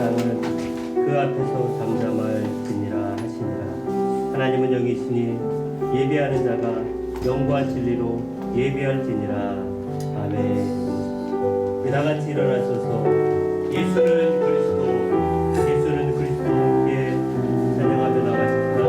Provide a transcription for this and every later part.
땅은 그 앞에서 잠잠할지니라 하시니라. 하나님은 영이시니 예배하는 자가 영과 진리로 예배할지니라. 아멘. 나같이 일어나셔서 예수는 그리스도, 예수는 그리스도 함께 찬양하며 나가십시다.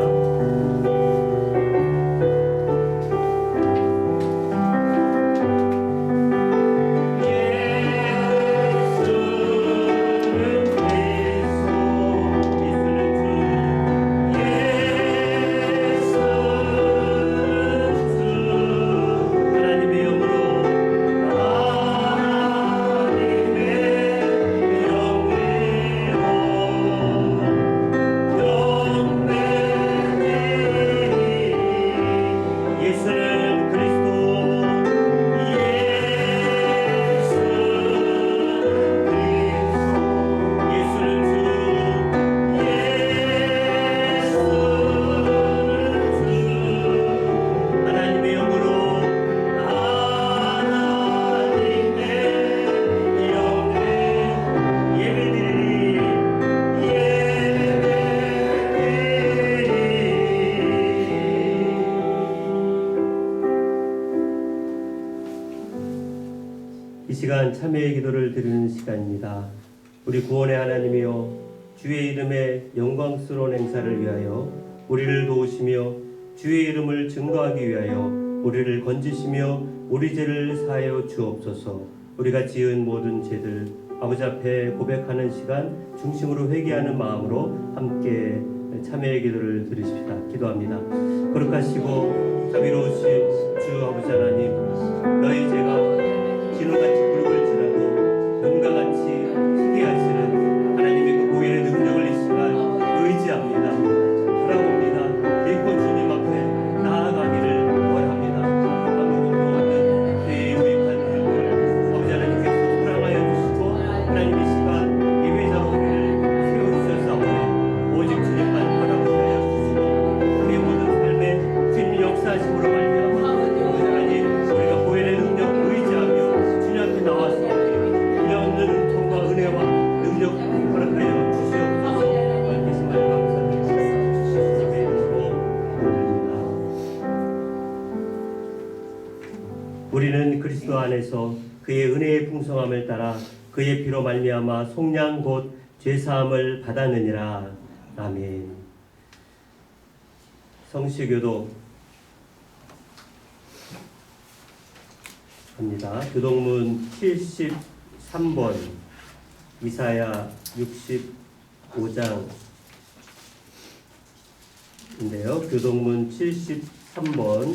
이 시간 참회의 기도를 드리는 시간입니다. 우리 구원의 하나님이여, 주의 이름의 영광스러운 행사를 위하여 우리를 도우시며 주의 이름을 증거하기 위하여 우리를 건지시며 우리 죄를 사하여 주옵소서. 우리가 지은 모든 죄들 아버지 앞에 고백하는 시간, 중심으로 회개하는 마음으로 함께 참회의 기도를 드리십시다. 기도합니다. 거룩하시고 자비로우신 주 아버지 하나님, 너희 죄가 진호같이 붉을지라도 눈과 같이 희게 하시는 하나님의 그 보혈의 능력을 이 시간 의지합니다. 바라봅니다. 믿고 주님 앞에 나아가기를 원합니다. 아무것도 없는 죄에 유익한 우리를 아버지 하나님께서 사랑하여 주시고 하나님 이 시간 예배자로 우리를 세워주셨사오니 오직 주님만 바라보게 하여 주시고 우리의 모든 삶에 주님 역사하심으로 말미암아 하나님 우리가 보혈의 능력 의지하며 주님 앞에 나와서 그냥 없는 은총과 은혜와 능력 허락하여 주시옵소서. 말씀 감사드립니다. 예배드리고 드립니다. 우리는 그리스도 안에서 그의 은혜의 풍성함을 따라 그의 피로 말미암아 속량 곧 죄사함을 받았느니라. 아멘. 성시교도 합니다. 교동문 73번, 이사야 65장인데요. 교동문 73번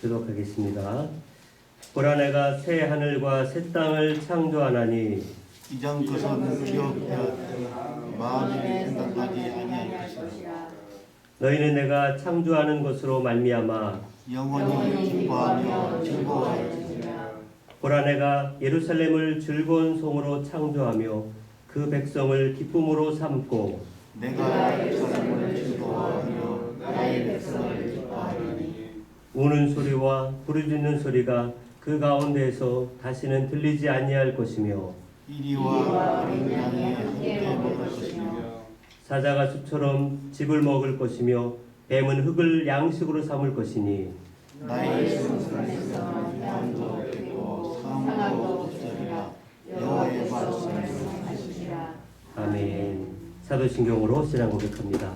교독하겠습니다. 보라, 내가 새 하늘과 새 땅을 창조하나니 이전 것은 기억하였으나 만일에 생각하지 아니할 것이라. 너희는 내가 창조하는 것으로 말미암아 영원히 기뻐하며 즐거워할지니라. 보라, 내가 예루살렘을 즐거운 송으로 창조하며 그 백성을 기쁨으로 삼고 내가 예루살렘을 즐거워하며 나의 백성을 기뻐하리니 우는 소리와 부르짖는 소리가 그 가운데에서 다시는 들리지 아니할 것이며 이리와 어린 양이 함께 먹을 것이며 사자가 숲처럼 즙을 먹을 것이며 뱀은 흙을 양식으로 삼을 것이니 나의 성산에서는 향도 되고 상도 없으리라. 여호와의 말씀하시니라. 아멘. 사도신경으로 신앙 고백합니다.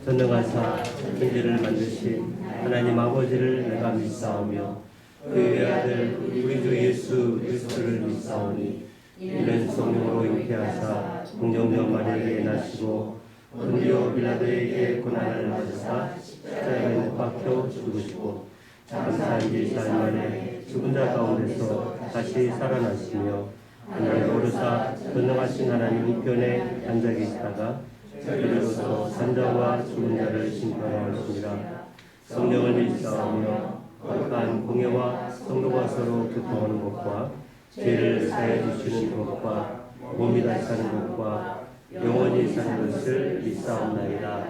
전능하사 천지를 만드신 하나님 아버지를 내가 믿사오며 그의 외아들 우리 주 예수 그리스도를 믿사오니 이는 성령으로 잉태하사 동정녀 마리아에게 나시고 본디오 빌라도에게 고난을 받으사 십자가에 못 박혀 죽으시고 장사한 지 4일 만에 죽은 자 가운데서 다시 살아나시며 하늘에 오르사 전능하신 하나님 우편에 앉아 계시다가 그리로서 산자와 죽은 자를 심판하시니라. 성령을 믿사오며 거룩한 공예와 성도가 서로 교통하는 것과 죄를 사해 주시는 것과 몸이 다시 사는 것과 영원히 사는 것을 믿사옵나이다.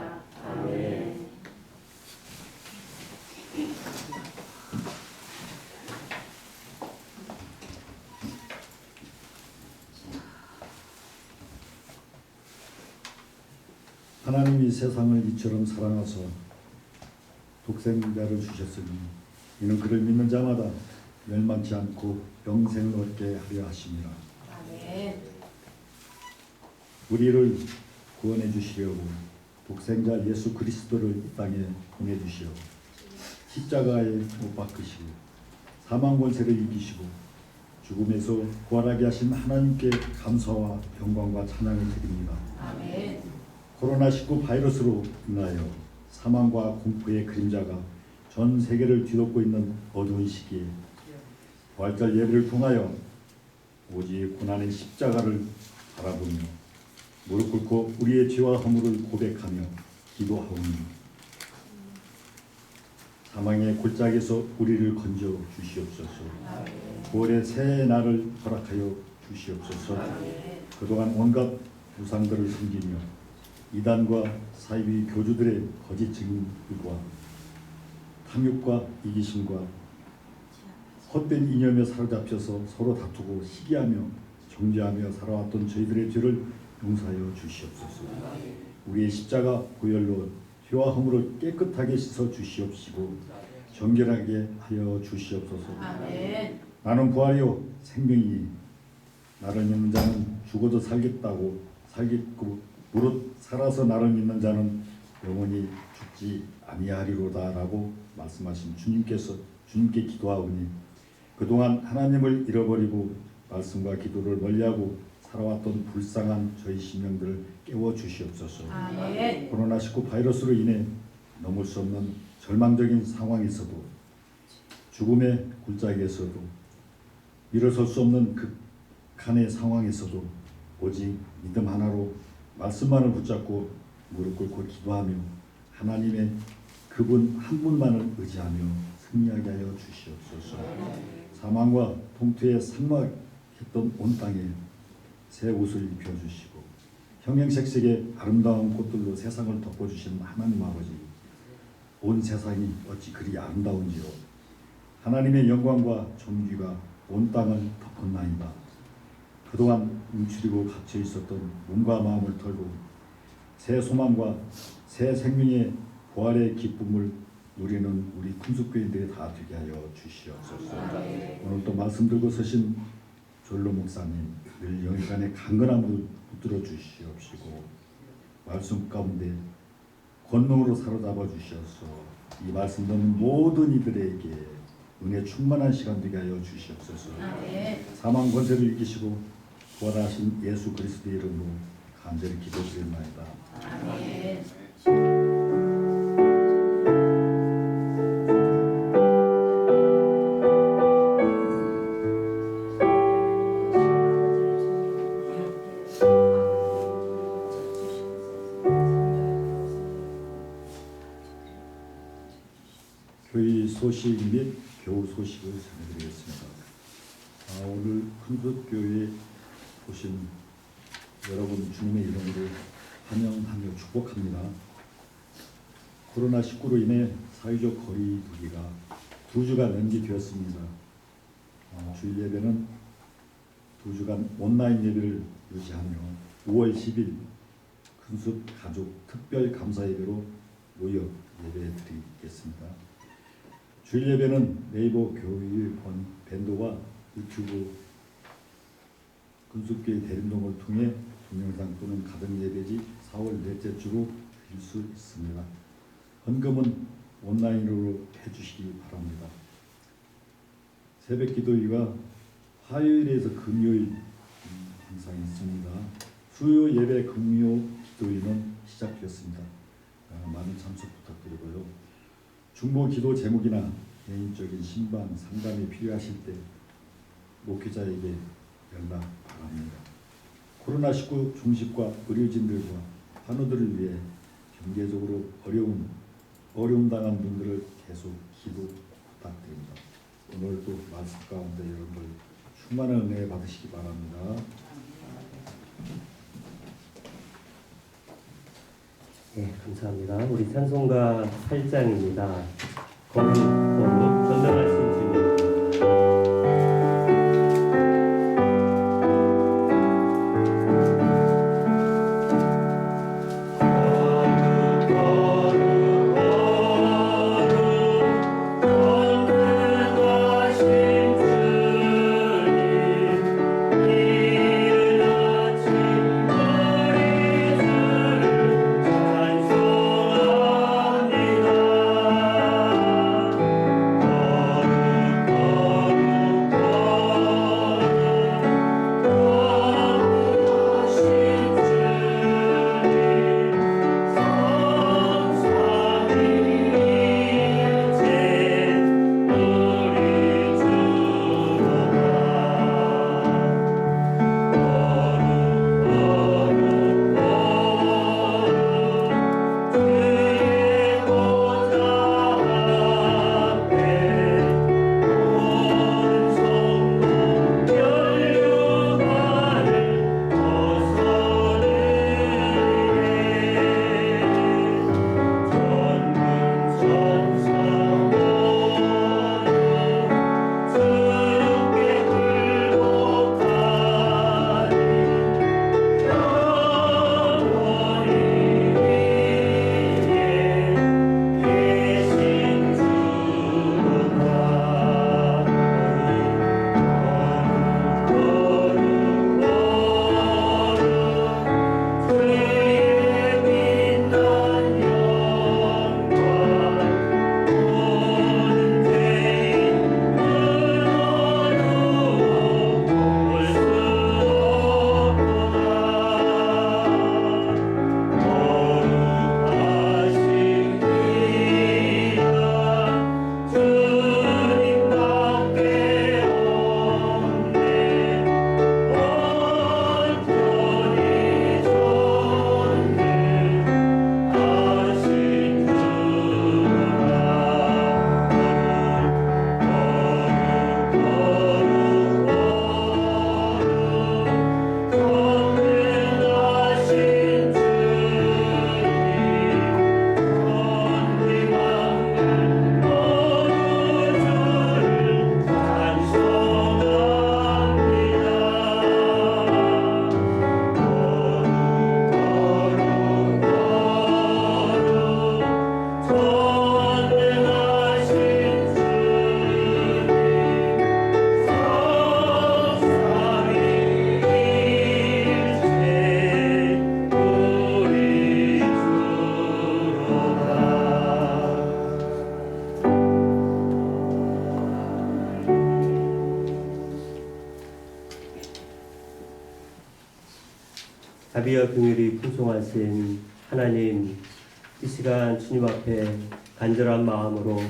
아멘. 하나님이 세상을 이처럼 사랑하사 독생자를 주셨으니 이는 그를 믿는 자마다 멸망치 않고 영생을 얻게 하려 하심이라. 아멘. 우리를 구원해 주시려고 독생자 예수 그리스도를 이 땅에 보내주시어 십자가에 못 박으시고 사망 권세를 이기시고 죽음에서 부활하게 하신 하나님께 감사와 영광과 찬양을 드립니다. 아멘. 코로나19 바이러스로 인하여 사망과 공포의 그림자가 전 세계를 뒤덮고 있는 어두운 시기에 부활절 예배를 통하여 오직 고난의 십자가를 바라보며 무릎 꿇고 우리의 죄와 허물을 고백하며 기도하오니 사망의 골짜기에서 우리를 건져 주시옵소서. 부활의 새 날을 허락하여 주시옵소서. 그동안 온갖 우상들을 섬기며 이단과 사이비 교주들의 거짓 증인들과 탐욕과 이기심과 헛된 이념에 사로잡혀서 서로 다투고 시기하며 정죄하며 살아왔던 저희들의 죄를 용서하여 주시옵소서. 우리의 십자가 보혈로 죄와 허물을 깨끗하게 씻어 주시옵시고 정결하게 하여 주시옵소서. 아멘. 나는 부활이요 생명이니 나를 믿는 자는 죽어도 살겠다고 살겠고 무릇 살아서 나를 믿는 자는 영원히 죽지 아니하리로다라고 말씀하신 주님께 기도하오니 그동안 하나님을 잃어버리고 말씀과 기도를 멀리하고 살아왔던 불쌍한 저희 심령들을 깨워 주시옵소서. 아멘. 코로나19 바이러스로 인해 넘을 수 없는 절망적인 상황에서도 죽음의 골짜기에서도 일어설 수 없는 극한의 상황에서도 오직 믿음 하나로 말씀만을 붙잡고 무릎 꿇고 기도하며 하나님의 그분 한 분만을 의지하며 승리하게 하여 주시옵소서. 사망과 통투에 삭막했던 온 땅에 새 옷을 입혀주시고 형형색색의 아름다운 꽃들로 세상을 덮어주신 하나님 아버지, 온 세상이 어찌 그리 아름다운지요. 하나님의 영광과 존귀가 온 땅을 덮었나이다. 그동안 움츠리고 갇혀 있었던 몸과 마음을 털고 새 소망과 새 생명의 부활의 기쁨을 누리는 우리 큰숙교인들이 다 되게 하여 주시옵소서. 오늘 또 말씀 들고 서신 졸로 목사님 늘 영일간의 강건함을 붙들어 주시옵시고 말씀 가운데 권능으로 사로잡아 주시옵소서. 이 말씀 듣는 모든 이들에게 은혜 충만한 시간 되게 하여 주시옵소서. 사망 권세를 이기시고 부활하신 예수 그리스도의 이름으로 간절히 기도드립니다. 아멘. 교회 소식 및 교우 소식을 전해드리겠습니다. 오늘 큰숫교회에 오신 여러분 주님의 이름으로 환영하며 축복합니다. 코로나19로 인해 사회적 거리 두기가 2주간 연기되었습니다. 주일 예배는 2주간 온라인 예배를 유지하며 5월 10일 큰숫 가족 특별 감사 예배로 모여 예배 드리겠습니다. 주일 예배는 네이버 교회 밴드와 유튜브 큰숫교회 대림동을 통해 동영상 또는 가정 예배지 4월 넷째 주로 드릴 수 있습니다. 헌금은 온라인으로 해주시기 바랍니다. 새벽 기도회가 화요일에서 금요일 항상 있습니다. 수요 예배 금요 기도회는 시작되었습니다. 많은 참석 부탁드리고요. 중보 기도 제목이나 개인적인 신방 상담이 필요하실 때 목회자에게 연락 바랍니다. 코로나19 중식과 의료진들과 환우들을 위해 경제적으로 어려움 당한 분들을 계속 기도 부탁드립니다. 오늘도 말씀 가운데 여러분들 충만한 은혜 받으시기 바랍니다. 네, 감사합니다. 우리 찬송가 8장입니다. 거룩 전능하신 주님. 자비와 긍휼이 풍성하신 하나님, 이 시간 주님 앞에 간절한 마음으로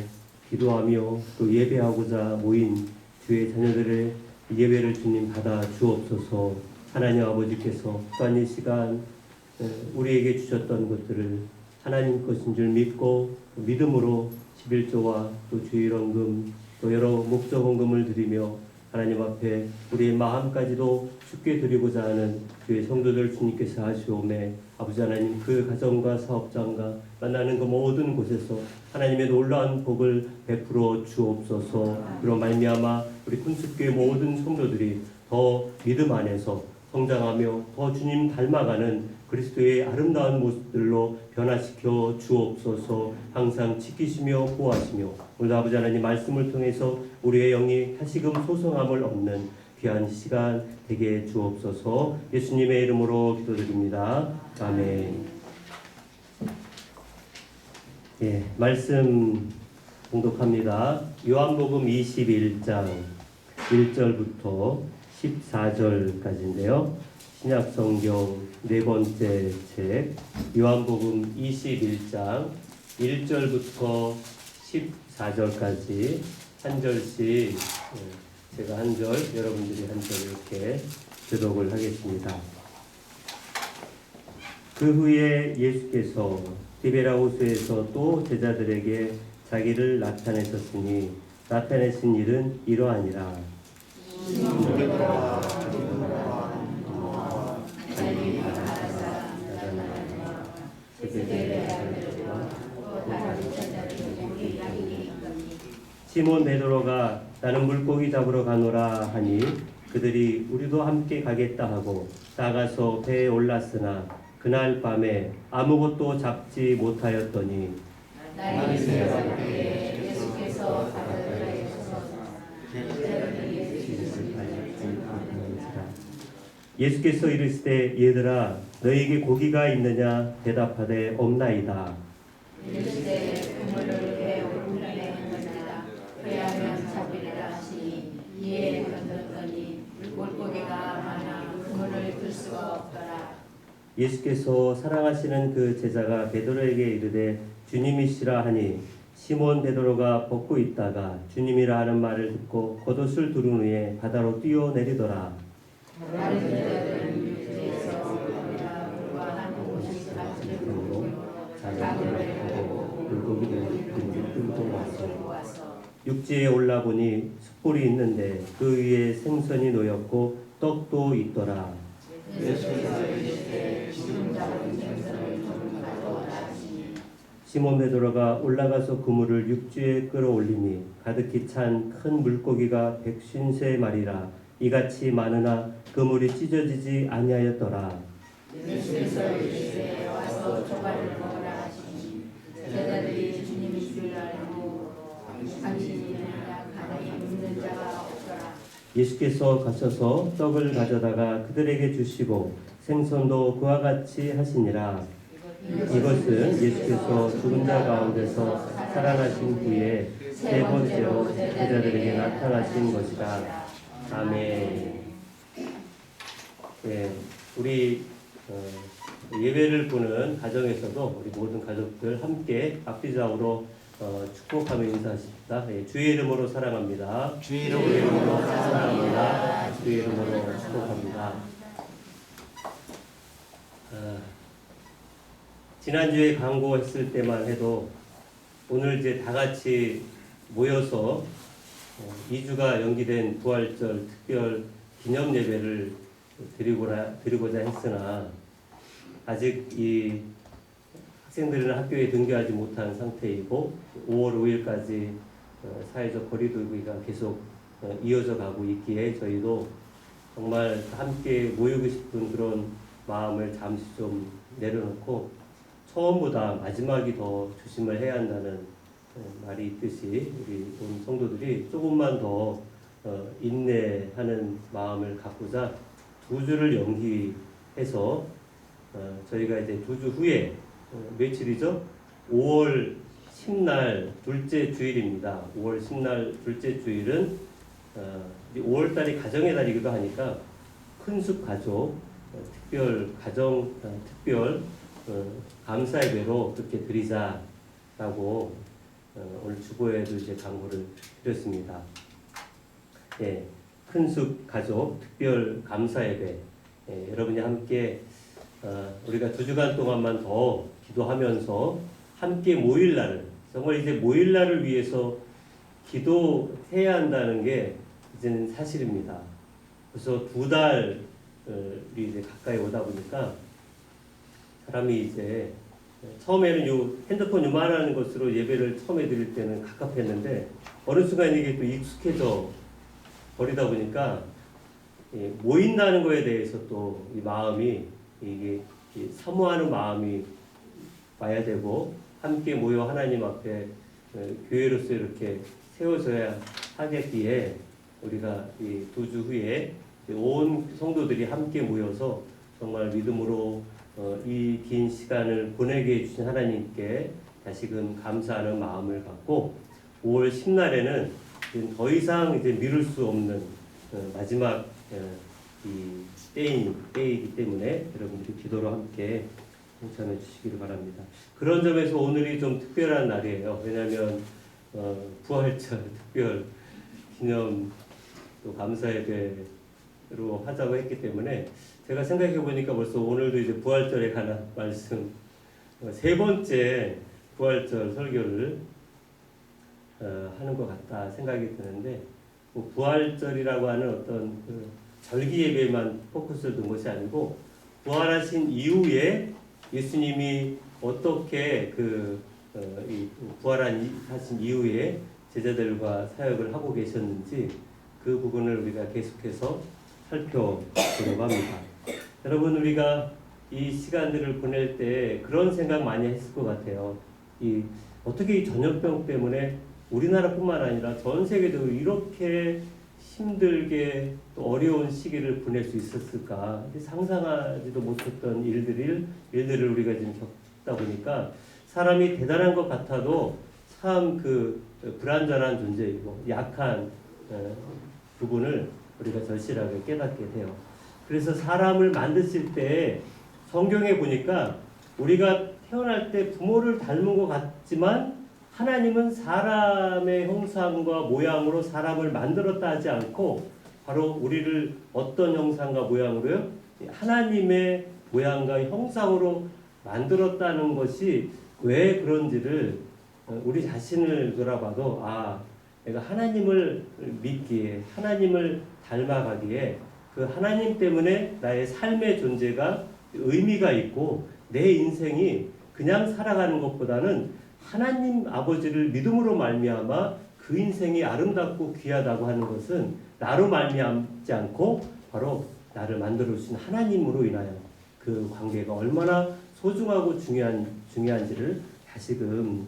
기도하며 또 예배하고자 모인 주의 자녀들의 예배를 주님 받아 주옵소서. 하나님 아버지께서 또한 이 시간 우리에게 주셨던 것들을 하나님 것인 줄 믿고 믿음으로 11조와 또 주일원금 또 여러 목적원금을 드리며 하나님 앞에 우리의 마음까지도 주께 드리고자 하는 주의 성도들 주님께서 하시오매 아버지 하나님 그 가정과 사업장과 만나는 그 모든 곳에서 하나님의 놀라운 복을 베풀어 주옵소서. 그로 말미암아 우리 군수교회 모든 성도들이 더 믿음 안에서 성장하며 더 주님 닮아가는 그리스도의 아름다운 모습들로 변화시켜 주옵소서. 항상 지키시며 보호하시며 오늘 아버지 하나님 말씀을 통해서 우리의 영이 다시금 소성함을 얻는 귀한 시간 되게 주옵소서. 예수님의 이름으로 기도드립니다. 아멘. 예, 말씀 봉독합니다. 요한복음 21장 1절부터 14절까지인데요. 신약성경 네 번째 책 요한복음 21장 1절부터 14절까지 한 절씩 제가 한 절, 여러분들이 한 절 이렇게 교독을 하겠습니다. 그 후에 예수께서 디베라 호수에서 또 제자들에게 자기를 나타내셨으니 나타내신 일은 이러하니라. 시몬 베드로가 나는 물고기 잡으러 가노라 하니 그들이 우리도 함께 가겠다 하고 나가서 배에 올랐으나 그날 밤에 아무것도 잡지 못하였더니 예수께서 예수께서 이르시되 얘들아 너희에게 고기가 있느냐 대답하되 없나이다. 이르시되 그물을 배에 올리라. 그리하면 잡으리라 하시니 이에 건졌더니 물고기가 많아 그물을 들 수가 없더라. 예수께서 사랑하시는 그 제자가 베드로에게 이르되 주님이시라 하니 시몬 베드로가 벗고 있다가 주님이라 하는 말을 듣고 겉옷을 두른 후에 바다로 뛰어내리더라. 다른 제자들은 유대에서 물과 한 곳이 같이 들고 자기를 보고 물고기를 끌고 가지고 왔어. 와서 육지에 올라보니 숯불이 있는데 그 위에 생선이 놓였고 떡도 있더라. 예수께서 이르시되 지금 잡은 생선을 좀 가져오라 하시니 시몬 베드로가 올라가서 그물을 육지에 끌어올리니 가득히 찬 큰 물고기가 150마리라 이같이 많으나 그물이 찢어지지 아니하였더라. 예수께서 이르시되 와서 조각을 먹으라 하시니 제자들이 주님이 줄 알고 당신이나 가만히 묻는 자가 없더라. 예수께서 가셔서 떡을 가져다가 그들에게 주시고 생선도 그와 같이 하시니라. 이것은 예수께서 죽은 자 가운데서 살아나신 후에 세 번째로 제자들에게 나타나신 것이라. 아멘. 예, 우리 예배를 보는 가정에서도 우리 모든 가족들 함께 앞뒤좌우로 축복하며 인사하십니다. 예, 주의 이름으로 사랑합니다. 주의 이름으로 사랑합니다. 주의 이름으로 축복합니다. 지난주에 광고했을 때만 해도 오늘 이제 다 같이 모여서 2주가 연기된 부활절 특별 기념 예배를 드리고자 했으나 아직 이 학생들은 학교에 등교하지 못한 상태이고 5월 5일까지 사회적 거리두기가 계속 이어져 가고 있기에 저희도 정말 함께 모이고 싶은 그런 마음을 잠시 좀 내려놓고 처음보다 마지막이 더 조심을 해야 한다는 말이 있듯이 우리 온 성도들이 조금만 더 인내하는 마음을 갖고자 2주를 연기해서 저희가 이제 2주 후에 며칠이죠? 5월 10날 둘째 주일입니다. 5월 10날 둘째 주일은 5월달이 가정의 달이기도 하니까 큰숲 가족 특별 가정 특별 감사 예배로 그렇게 드리자라고 오늘 주보에도 이제 강구를 드렸습니다. 예, 큰숲 가족 특별 감사 예배, 여러분이 함께 우리가 2주간 동안만 더 기도하면서 함께 모일 날을, 정말 이제 모일 날을 위해서 기도해야 한다는 게 이제는 사실입니다. 그래서 2달이 이제 가까이 오다 보니까 사람이 이제 처음에는 요 핸드폰 요만한 것으로 예배를 처음에 드릴 때는 갑갑했는데 어느 순간 이게 또 익숙해져 버리다 보니까 모인다는 거에 대해서 또 이 마음이 이게 사모하는 마음이 와야 되고 함께 모여 하나님 앞에 교회로서 이렇게 세워져야 하겠기에 우리가 이 2주 후에 온 성도들이 함께 모여서 정말 믿음으로 이 긴 시간을 보내게 해주신 하나님께 다시금 감사하는 마음을 갖고 5월 10날에는 더 이상 이제 미룰 수 없는 마지막 이 때이기 때문에 여러분들이 기도로 함께 동참해 주시기를 바랍니다. 그런 점에서 오늘이 좀 특별한 날이에요. 왜냐하면 부활절 특별 기념 또 감사 예배로 하자고 했기 때문에 제가 생각해 보니까 벌써 오늘도 이제 부활절에 관한 말씀 3번째 부활절 설교를 하는 것 같다 생각이 드는데 뭐 부활절이라고 하는 어떤 그 절기 예배만 포커스를 둔 것이 아니고 부활하신 이후에 예수님이 어떻게 이 부활하신 이후에 제자들과 사역을 하고 계셨는지 그 부분을 우리가 계속해서 살펴보려고 합니다. 여러분 우리가 이 시간들을 보낼 때 그런 생각 많이 했을 것 같아요. 어떻게 이 전염병 때문에 우리나라뿐만 아니라 전 세계적으로 이렇게 힘들게 또 어려운 시기를 보낼 수 있었을까? 상상하지도 못했던 일들을 우리가 지금 겪다 보니까 사람이 대단한 것 같아도 참 불완전한 존재이고 약한 부분을 우리가 절실하게 깨닫게 돼요. 그래서 사람을 만드실 때 성경에 보니까 우리가 태어날 때 부모를 닮은 것 같지만 하나님은 사람의 형상과 모양으로 사람을 만들었다 하지 않고 바로 우리를 어떤 형상과 모양으로요? 하나님의 모양과 형상으로 만들었다는 것이 왜 그런지를 우리 자신을 돌아봐도 내가 하나님을 믿기에 하나님을 닮아가기에 그 하나님 때문에 나의 삶의 존재가 의미가 있고 내 인생이 그냥 살아가는 것보다는 하나님 아버지를 믿음으로 말미암아 그 인생이 아름답고 귀하다고 하는 것은 나로 말미암지 않고 바로 나를 만들어 주신 하나님으로 인하여 그 관계가 얼마나 소중하고 중요한지를 다시금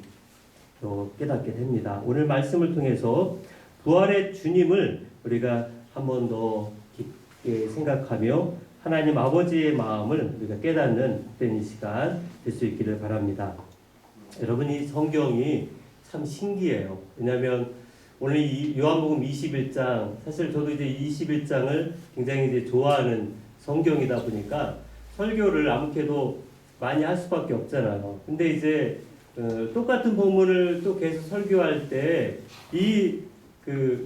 또 깨닫게 됩니다. 오늘 말씀을 통해서 부활의 주님을 우리가 한 번 더 깊게 생각하며 하나님 아버지의 마음을 우리가 깨닫는 된 이 시간 될 수 있기를 바랍니다. 여러분 이 성경이 참 신기해요. 왜냐하면 오늘 이 요한복음 21장 사실 저도 이제 21장을 굉장히 이제 좋아하는 성경이다 보니까 설교를 아무래도 많이 할 수밖에 없잖아요. 근데 이제 똑같은 본문을 또 계속 설교할 때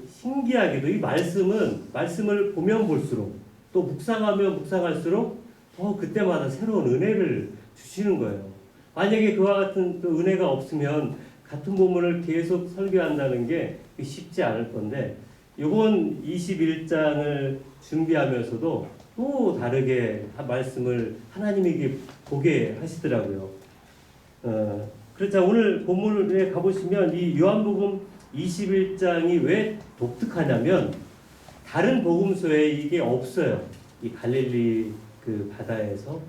신기하게도 이 말씀을 보면 볼수록 또 묵상하면 묵상할수록 더 그때마다 새로운 은혜를 주시는 거예요. 만약에 그와 같은 또 은혜가 없으면 같은 본문을 계속 설교한다는 게 쉽지 않을 건데 이번 21장을 준비하면서도 또 다르게 말씀을 하나님에게 보게 하시더라고요. 그렇자 오늘 본문에 가보시면 이 요한복음 21장이 왜 독특하냐면 다른 복음서에 이게 없어요. 이 갈릴리 그 바다에서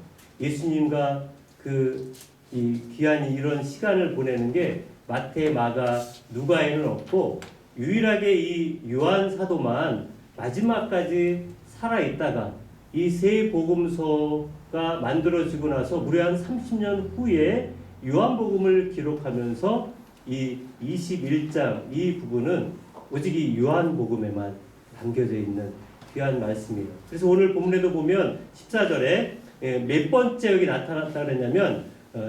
예수님과 이 귀한 이런 시간을 보내는 게 마태, 마가, 누가에는 없고 유일하게 이 요한 사도만 마지막까지 살아 있다가 이 세 복음서가 만들어지고 나서 무려 한 30년 후에 요한복음을 기록하면서 이 21장 이 부분은 오직 이 요한복음에만 담겨져 있는 귀한 말씀이에요. 그래서 오늘 본문에도 보면 14절에 몇 번째 여기 나타났다 그랬냐면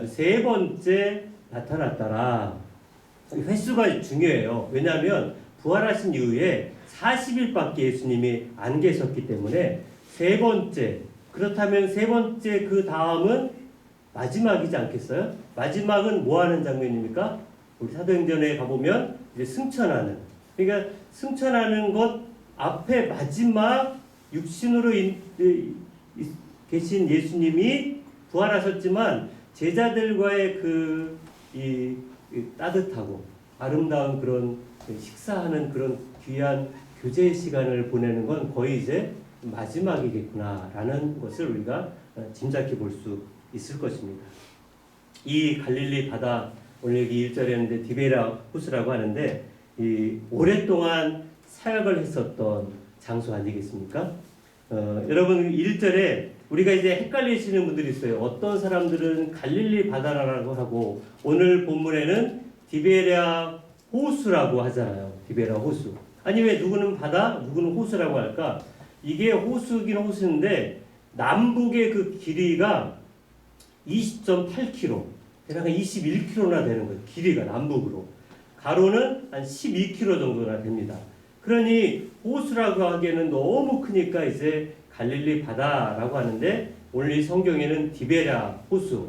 세 번째 나타났더라. 횟수가 중요해요. 왜냐하면 부활하신 이후에 40일밖에 예수님이 안 계셨기 때문에 세 번째, 그렇다면 세 번째 그 다음은 마지막이지 않겠어요? 마지막은 뭐 하는 장면입니까? 우리 사도행전에 가보면 이제 승천하는, 그러니까 승천하는 것 앞에 마지막 육신으로 계신 예수님이 부활하셨지만 제자들과의 이 따뜻하고 아름다운 그런 식사하는 그런 귀한 교제의 시간을 보내는 건 거의 이제 마지막이겠구나라는 것을 우리가 짐작해 볼 수 있을 것입니다. 이 갈릴리 바다, 오늘 여기 1절에 있는데 디베라 호수라고 하는데 이 오랫동안 사역을 했었던 장소 아니겠습니까? 여러분 1절에 우리가 이제 헷갈리시는 분들이 있어요. 어떤 사람들은 갈릴리 바다라고 하고 오늘 본문에는 디베랴 호수라고 하잖아요. 디베랴 호수. 아니 왜 누구는 바다, 누구는 호수라고 할까? 이게 호수긴 호수인데 남북의 그 길이가 20.8km, 대략 21km나 되는 거예요. 길이가 남북으로. 가로는 한 12km 정도나 됩니다. 그러니 호수라고 하기에는 너무 크니까 이제 갈릴리 바다라고 하는데 오늘 이 성경에는 디베랴 호수.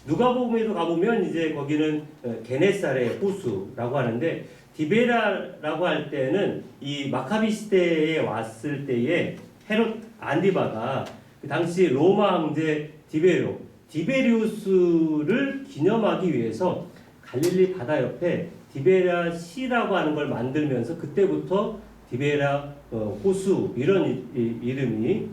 누가복음에도 가보면 이제 거기는 게네사렛 호수라고 하는데 디베랴라고 할 때는 이 마카비 시대에 왔을 때에 헤롯 안디바가 그 당시 로마 황제 디베리우스를 기념하기 위해서 갈릴리 바다 옆에 디베랴 시라고 하는 걸 만들면서 그때부터 디베랴 호수 이런 이름이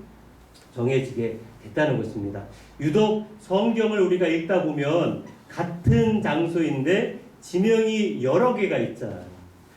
정해지게 됐다는 것입니다. 유독 성경을 우리가 읽다 보면 같은 장소인데 지명이 여러 개가 있잖아요.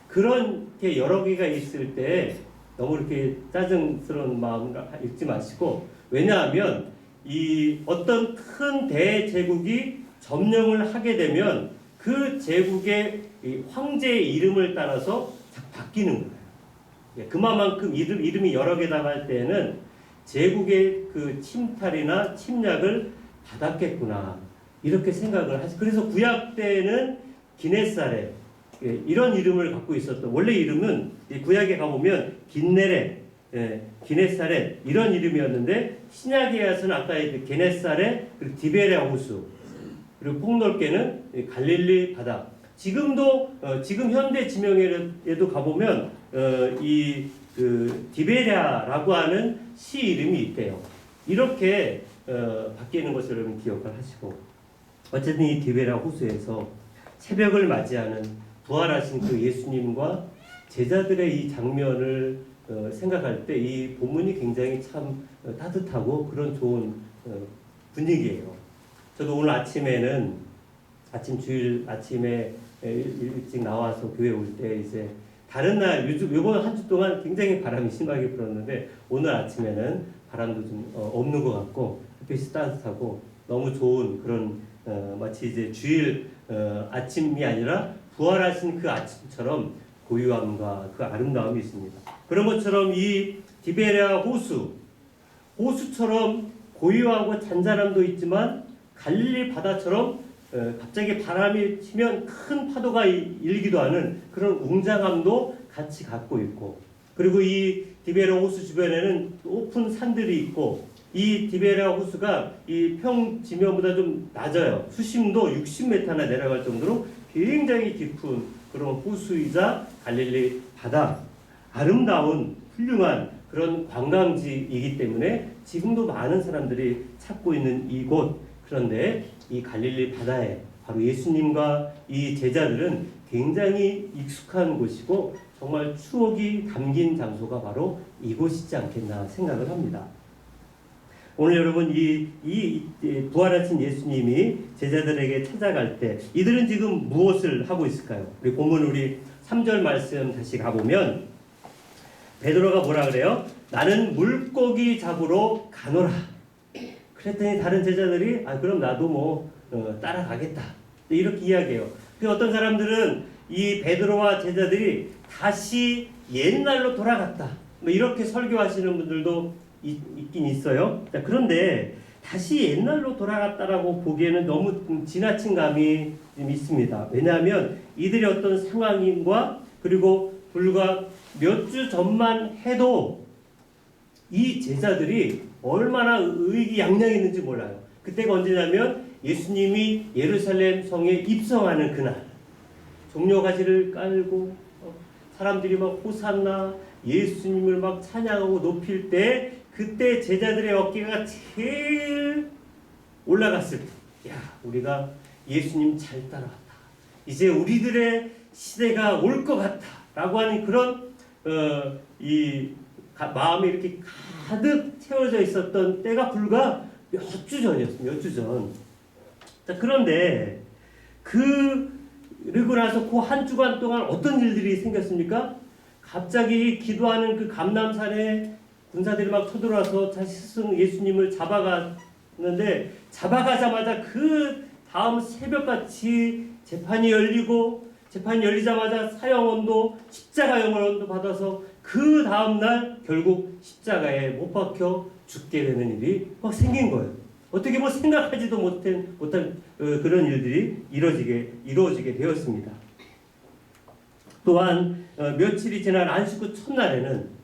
그렇게 여러 개가 있을 때 너무 이렇게 짜증스러운 마음으로 읽지 마시고, 왜냐하면 이 어떤 큰 대제국이 점령을 하게 되면 그 제국의 황제의 이름을 따라서 바뀌는 거예요. 그만큼 이름이 여러 개다 할 때는 제국의 그 침탈이나 침략을 받았겠구나 이렇게 생각을 하시. 그래서 구약 때는 기네사렛 이런 이름을 갖고 있었던, 원래 이름은 구약에 가보면 긴네렛, 기네사렛 이런 이름이었는데 신약에 와서는 아까 게네사렛 그리고 디베랴 호수 그리고 폭넓게는 갈릴리 바다. 지금도 지금 현대 지명에도 가보면 디베랴라고 하는 시 이름이 있대요. 이렇게 바뀌는 것을 여러분 기억을 하시고, 어쨌든 이 디베랴 호수에서 새벽을 맞이하는 부활하신 그 예수님과 제자들의 이 장면을 생각할 때 이 본문이 굉장히 참 따뜻하고 그런 좋은 분위기예요. 저도 오늘 아침에는 주일 아침에 일찍 나와서 교회 올 때 이제 다른 날 요번 한 주 동안 굉장히 바람이 심하게 불었는데 오늘 아침에는 바람도 좀 없는 것 같고 햇빛이 따뜻하고 너무 좋은 그런 마치 이제 주일 아침이 아니라 부활하신 그 아침처럼 고요함과 그 아름다움이 있습니다. 그런 것처럼 이 디베랴 호수처럼 고요하고 잔잔함도 있지만 갈릴리 바다처럼 갑자기 바람이 치면 큰 파도가 일기도 하는 그런 웅장함도 같이 갖고 있고, 그리고 이 디베랴 호수 주변에는 높은 산들이 있고, 이 디베랴 호수가 이 평 지면보다 좀 낮아요. 수심도 60m나 내려갈 정도로 굉장히 깊은 그런 호수이자 갈릴리 바다, 아름다운 훌륭한 그런 관광지이기 때문에 지금도 많은 사람들이 찾고 있는 이곳. 그런데 이 갈릴리 바다에 바로 예수님과 이 제자들은 굉장히 익숙한 곳이고 정말 추억이 담긴 장소가 바로 이곳이지 않겠나 생각을 합니다. 오늘 여러분 이 부활하신 예수님이 제자들에게 찾아갈 때 이들은 지금 무엇을 하고 있을까요? 우리 본문 우리 3절 말씀 다시 가보면 베드로가 뭐라 그래요? 나는 물고기 잡으러 가노라. 그랬더니 다른 제자들이 그럼 나도 따라가겠다 이렇게 이야기해요. 그 어떤 사람들은 이 베드로와 제자들이 다시 옛날로 돌아갔다 뭐 이렇게 설교하시는 분들도 있긴 있어요. 자, 그런데 다시 옛날로 돌아갔다라고 보기에는 너무 지나친 감이 좀 있습니다. 왜냐하면 이들의 어떤 상황과 그리고 불과 몇 주 전만 해도 이 제자들이 얼마나 의기양양했는지 몰라요. 그때가 언제냐면 예수님이 예루살렘 성에 입성하는 그날, 종려가지를 깔고 사람들이 막 호산나 예수님을 막 찬양하고 높일 때, 그때 제자들의 어깨가 제일 올라갔을 때, 야, 우리가 예수님 잘 따라왔다, 이제 우리들의 시대가 올 것 같다 라고 하는 그런 마음이 이렇게 가득 채워져 있었던 때가 불과 몇 주 전이었습니다. 몇 주 전. 자, 그런데 그리고 나서 그 한 주간 동안 어떤 일들이 생겼습니까? 갑자기 기도하는 그 감람산에 군사들이 막 쳐들어와서 스승 예수님을 잡아가는데, 잡아가자마자 그 다음 새벽같이 재판이 열리자마자 사형원도 십자가 형원도 받아서 그 다음날 결국 십자가에 못 박혀 죽게 되는 일이 막 생긴 거예요. 어떻게 뭐 생각하지도 못한 그런 일들이 이루어지게 되었습니다. 또한 며칠이 지난 안식구 첫날에는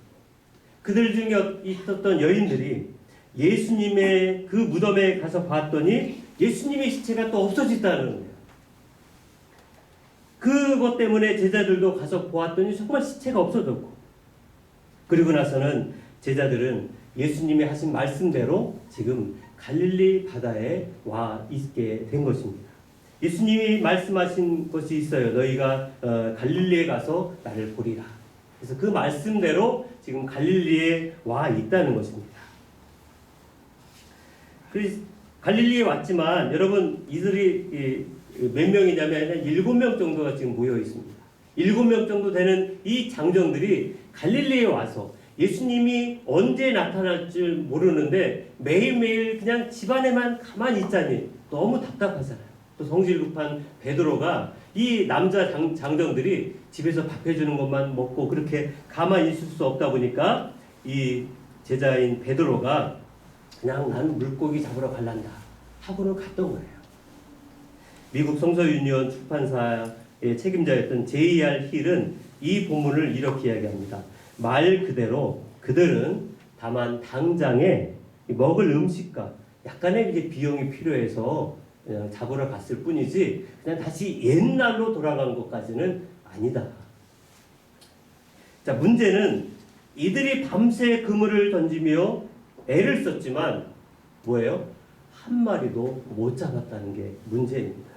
그들 중에 있었던 여인들이 예수님의 그 무덤에 가서 봤더니 예수님의 시체가 또 없어졌다는 거예요. 그것 때문에 제자들도 가서 보았더니 정말 시체가 없어졌고, 그리고 나서는 제자들은 예수님이 하신 말씀대로 지금 갈릴리 바다에 와 있게 된 것입니다. 예수님이 말씀하신 것이 있어요. 너희가 갈릴리에 가서 나를 보리라. 그래서 그 말씀대로 지금 갈릴리에 와 있다는 것입니다. 그래서 갈릴리에 왔지만 여러분, 이들이 몇 명이냐면 7명 정도가 지금 모여 있습니다. 7명 정도 되는 이 장정들이 갈릴리에 와서 예수님이 언제 나타날 줄 모르는데 매일매일 그냥 집안에만 가만히 있자니 너무 답답하잖아요. 또 성질 급한 베드로가 이 남자 장정들이 집에서 밥 해주는 것만 먹고 그렇게 가만히 있을 수 없다 보니까 이 제자인 베드로가 그냥 난 물고기 잡으러 갈란다 하고는 갔던 거예요. 미국 성서유니온 출판사의 책임자였던 J.R. 힐은 이 본문을 이렇게 이야기합니다. 말 그대로 그들은 다만 당장에 먹을 음식과 약간의 이제 비용이 필요해서 그냥 잡으러 갔을 뿐이지 그냥 다시 옛날로 돌아간 것까지는 아니다. 자, 문제는 이들이 밤새 그물을 던지며 애를 썼지만 뭐예요? 한 마리도 못 잡았다는 게 문제입니다.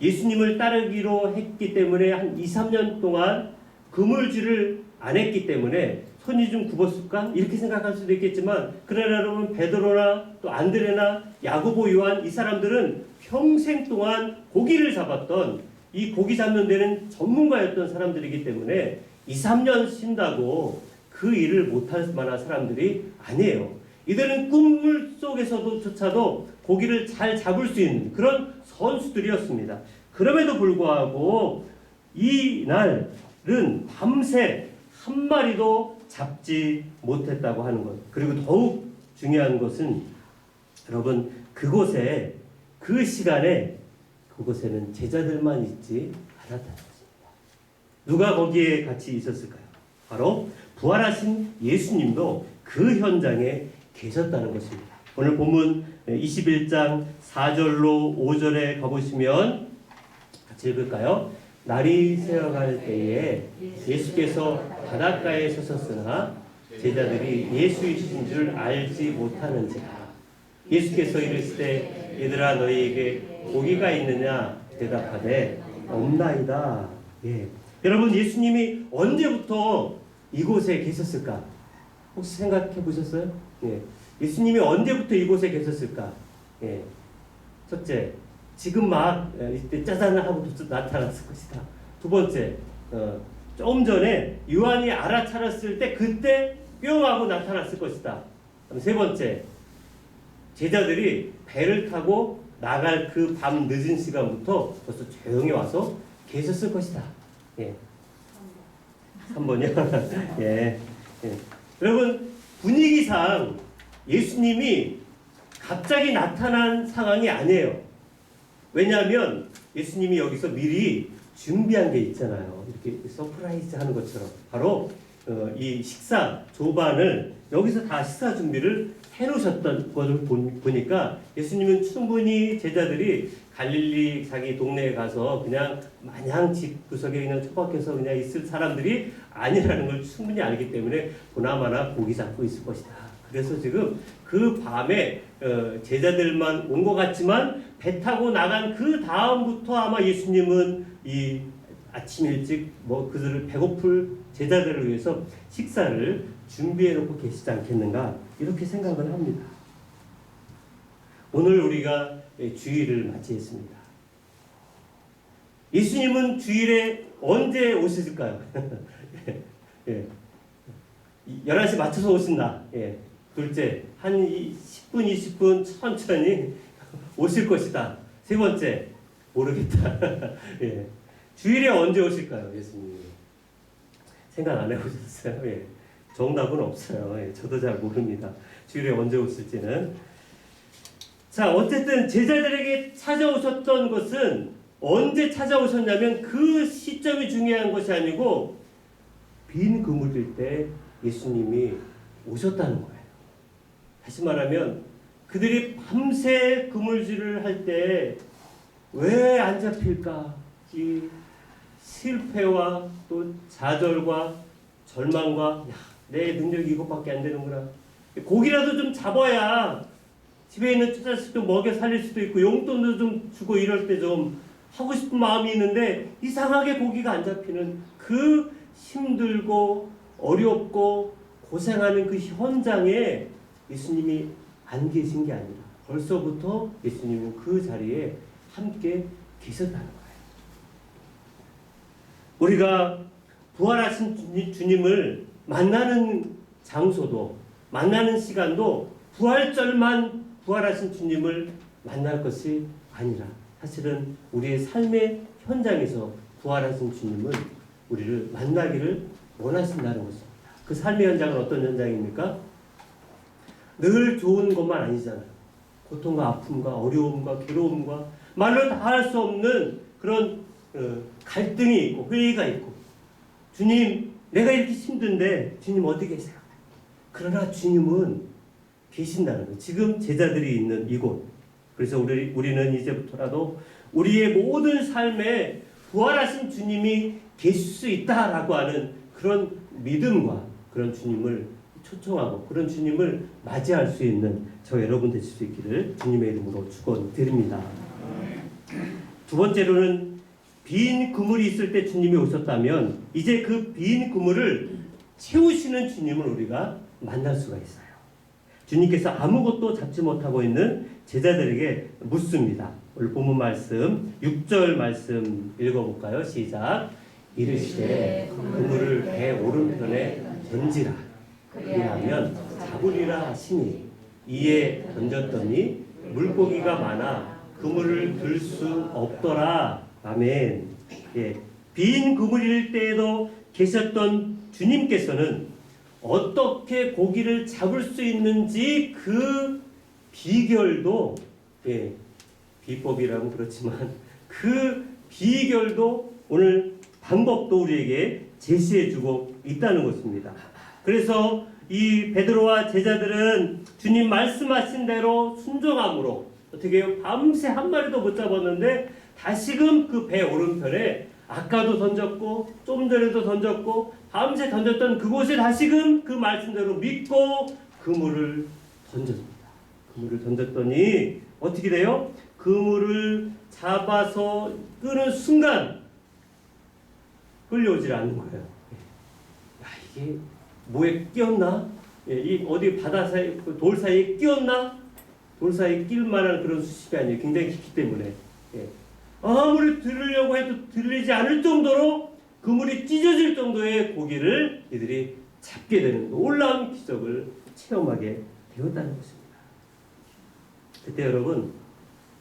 예수님을 따르기로 했기 때문에 한 2, 3년 동안 그물질을 안 했기 때문에 손이 좀 굽었을까? 이렇게 생각할 수도 있겠지만, 그러나 여러분, 베드로나 또 안드레나 야고보, 요한, 이 사람들은 평생 동안 고기를 잡았던, 이 고기 잡는 데는 전문가였던 사람들이기 때문에 2, 3년 쉰다고 그 일을 못할 만한 사람들이 아니에요. 이들은 꿈물 속에서조차도 고기를 잘 잡을 수 있는 그런 선수들이었습니다. 그럼에도 불구하고 이 날은 밤새 한 마리도 잡지 못했다고 하는 것. 그리고 더욱 중요한 것은 여러분, 그곳에 그 시간에 그곳에는 제자들만 있지 않았다는 것입니다. 누가 거기에 같이 있었을까요? 바로 부활하신 예수님도 그 현장에 계셨다는 것입니다. 오늘 본문 21장 4절로 5절에 가보시면 같이 읽을까요? 날이 새어갈 때에 예수께서 바닷가에 서셨으나 제자들이 예수이신 줄 알지 못하는지라. 예수께서 이르시되 얘들아 너희에게 고기가 있느냐 대답하되 없나이다. 예. 여러분, 예수님이 언제부터 이곳에 계셨을까? 혹시 생각해 보셨어요? 예. 예수님이 언제부터 이곳에 계셨을까? 예. 첫째, 지금 막 이때 짜잔 하고 나타났을 것이다. 두 번째, 좀 전에 요한이 알아차렸을 때 그때 뿅 하고 나타났을 것이다. 세 번째, 제자들이 배를 타고 나갈 그 밤 늦은 시간부터 벌써 조용히 와서 계셨을 것이다. 예. 3번이요? 예. 예. 여러분 분위기상 예수님이 갑자기 나타난 상황이 아니에요. 왜냐하면 예수님이 여기서 미리 준비한 게 있잖아요. 이렇게 서프라이즈 하는 것처럼 바로 이 식사 조반을 여기서 다 식사 준비를 해놓으셨던 것을 보니까 예수님은 충분히 제자들이 갈릴리 자기 동네에 가서 그냥 마냥 집 구석에 그냥 처박혀서 그냥 있을 사람들이 아니라는 걸 충분히 알기 때문에 보나마나 고기 잡고 있을 것이다. 그래서 지금 그 밤에 제자들만 온 것 같지만 배 타고 나간 그 다음부터 아마 예수님은 이 아침 일찍 뭐 그들을 배고플 제자들을 위해서 식사를 준비해 놓고 계시지 않겠는가 이렇게 생각을 합니다. 오늘 우리가 주일을 맞이했습니다. 예수님은 주일에 언제 오실까요? 예. 11시 맞춰서 오신다. 예. 둘째, 한 10분, 20분 천천히 오실 것이다. 세 번째, 모르겠다. 예. 주일에 언제 오실까요, 예수님이? 생각 안 해보셨어요? 예. 정답은 없어요. 예. 저도 잘 모릅니다. 주일에 언제 오실지는. 자, 어쨌든 제자들에게 찾아오셨던 것은 언제 찾아오셨냐면 그 시점이 중요한 것이 아니고 빈 그물일 때 예수님이 오셨다는 거예요. 다시 말하면 그들이 밤새 그물질을 할 때 왜 안 잡힐까? 이 실패와 또 좌절과 절망과 내 능력이 이것밖에 안 되는구나. 고기라도 좀 잡아야 집에 있는 자식도 먹여 살릴 수도 있고 용돈도 좀 주고 이럴 때 좀 하고 싶은 마음이 있는데 이상하게 고기가 안 잡히는 그 힘들고 어렵고 고생하는 그 현장에 예수님이 안 계신 게 아니라 벌써부터 예수님은 그 자리에 함께 계셨다는 거예요. 우리가 부활하신 주님을 만나는 장소도 만나는 시간도 부활절만 부활하신 주님을 만날 것이 아니라 사실은 우리의 삶의 현장에서 부활하신 주님은 우리를 만나기를 원하신다는 것입니다. 그 삶의 현장은 어떤 현장입니까? 늘 좋은 것만 아니잖아요. 고통과 아픔과 어려움과 괴로움과 말로 다 할 수 없는 그런 갈등이 있고 회의가 있고 주님 내가 이렇게 힘든데 주님 어디 계세요? 그러나 주님은 계신다는 거예요. 지금 제자들이 있는 이곳. 그래서 우리는 이제부터라도 우리의 모든 삶에 부활하신 주님이 계실 수 있다라고 하는 그런 믿음과 그런 주님을 초청하고 그런 주님을 맞이할 수 있는 저 여러분 되실 수 있기를 주님의 이름으로 축원드립니다. 두 번째로는 빈 그물이 있을 때 주님이 오셨다면 이제 그 빈 그물을 채우시는 주님을 우리가 만날 수가 있어요. 주님께서 아무것도 잡지 못하고 있는 제자들에게 묻습니다. 오늘 본문 말씀 6절 말씀 읽어볼까요? 시작. 이르시되 그물을 배 오른편에 던지라. 그리하면 잡으리라 하시니 이에 던졌더니 물고기가 많아 그물을 들 수 없더라. 아멘. 예. 빈 그물일 때에도 계셨던 주님께서는 어떻게 고기를 잡을 수 있는지 그 비결도 비법이라면 그렇지만 그 비결도 오늘 방법도 우리에게 제시해주고 있다는 것입니다. 그래서 이 베드로와 제자들은 주님 말씀하신 대로 순종함으로 어떻게 해요? 밤새 한 마리도 못 잡았는데 다시금 그 배 오른편에 아까도 던졌고 좀 전에도 던졌고 밤새 던졌던 그곳에 다시금 그 말씀대로 믿고 그물을 던졌습니다. 그물을 던졌더니 어떻게 돼요? 그물을 잡아서 끄는 순간 끌려오질 않는 거예요. 야, 이게 뭐에 끼었나? 이 어디 바다 사이 돌 사이에 끼었나? 돌 사이에 낄 만한 그런 수심이 아니에요. 굉장히 깊기 때문에 아무리 들으려고 해도 들리지 않을 정도로 그물이 찢어질 정도의 고기를 이들이 잡게 되는 놀라운 기적을 체험하게 되었다는 것입니다. 그때 여러분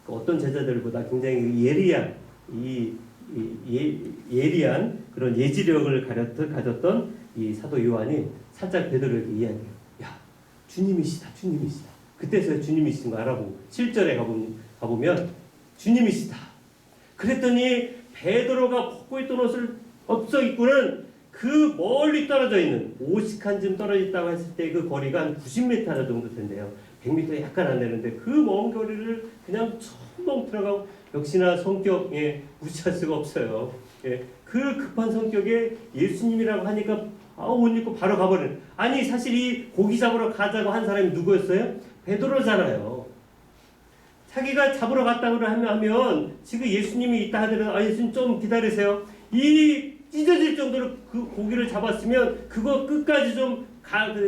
어떤 제자들보다 굉장히 예리한 예리한 그런 예지력을 가졌던 이 사도 요한이 살짝 베드로에게 이야기해요. 야, 주님이시다, 주님이시다. 그때서야 주님이신 거 알아보고 7절에 가보면 주님이시다. 그랬더니 베드로가 벗고 있던 옷을 없어 입고는 그 멀리 떨어져 있는 50칸쯤 떨어져 있다고 했을 때 그 거리가 한 90m 정도 된대요. 100m 약간 안 되는데 그 먼 거리를 그냥 첨벙 들어가고, 역시나 성격에 무시할 수가 없어요. 예, 그 급한 성격에 예수님이라고 하니까 옷 입고 바로 가버리는. 아니 사실 이 고기 잡으러 가자고 한 사람이 누구였어요? 베드로잖아요. 자기가 잡으러 갔다고 하면 지금 예수님이 있다 하더라도 예수님 좀 기다리세요. 이 찢어질 정도로 그 고기를 잡았으면 그거 끝까지 좀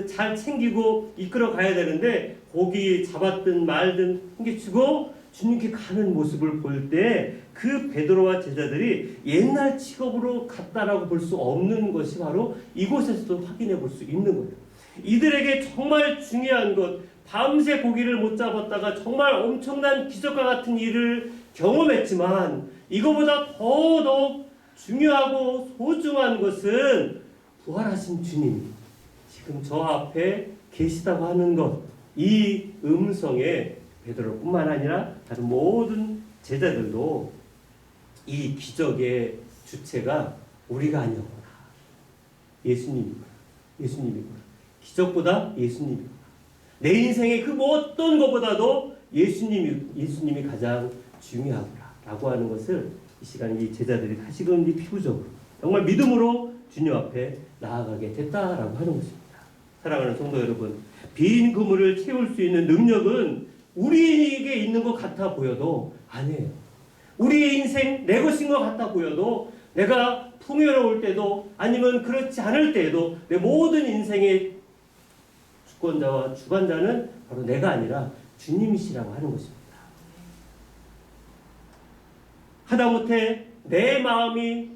잘 챙기고 이끌어 가야 되는데, 고기 잡았든 말든 챙겨주고 주님께 가는 모습을 볼 때 그 베드로와 제자들이 옛날 직업으로 갔다라고 볼 수 없는 것이 바로 이곳에서도 확인해 볼 수 있는 거예요. 이들에게 정말 중요한 것, 밤새 고기를 못 잡았다가 정말 엄청난 기적과 같은 일을 경험했지만 이거보다 더더욱 중요하고 소중한 것은 부활하신 주님 지금 저 앞에 계시다고 하는 것, 이 음성에 베드로뿐만 아니라 다른 모든 제자들도 이 기적의 주체가 우리가 아니었구나, 예수님이구나. 기적보다 예수님이구나. 내 인생의 그 어떤 것보다도 예수님이 가장 중요하구나 라고 하는 것을 이 시간 이 제자들이 다시금 피부적으로 정말 믿음으로 주님 앞에 나아가게 됐다라고 하는 것입니다. 사랑하는 성도 여러분, 빈 그물을 채울 수 있는 능력은 우리에게 있는 것 같아 보여도 아니에요. 우리의 인생 내 것인 것 같아 보여도, 내가 풍요로울 때도 아니면 그렇지 않을 때에도 내 모든 인생의 주권자와 주관자는 바로 내가 아니라 주님이시라고 하는 것입니다. 하다못해 내 마음이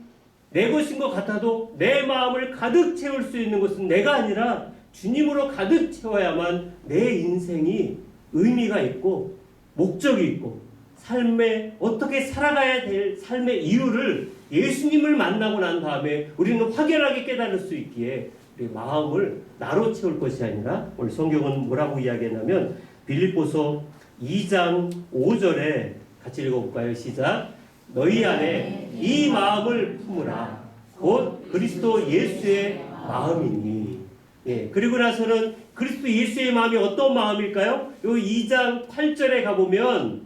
내 것인 것 같아도 내 마음을 가득 채울 수 있는 것은 내가 아니라 주님으로 가득 채워야만 내 인생이 의미가 있고 목적이 있고 삶에 어떻게 살아가야 될 삶의 이유를 예수님을 만나고 난 다음에 우리는 확연하게 깨달을 수 있기에 우리 마음을 나로 채울 것이 아니라, 오늘 성경은 뭐라고 이야기했냐면 빌립보서 2장 5절에 같이 읽어볼까요? 시작. 너희 안에 이 마음을 품으라. 곧 그리스도 예수의 마음이니. 예, 그리고 나서는 그리스도 예수의 마음이 어떤 마음일까요? 요 2장 8절에 가보면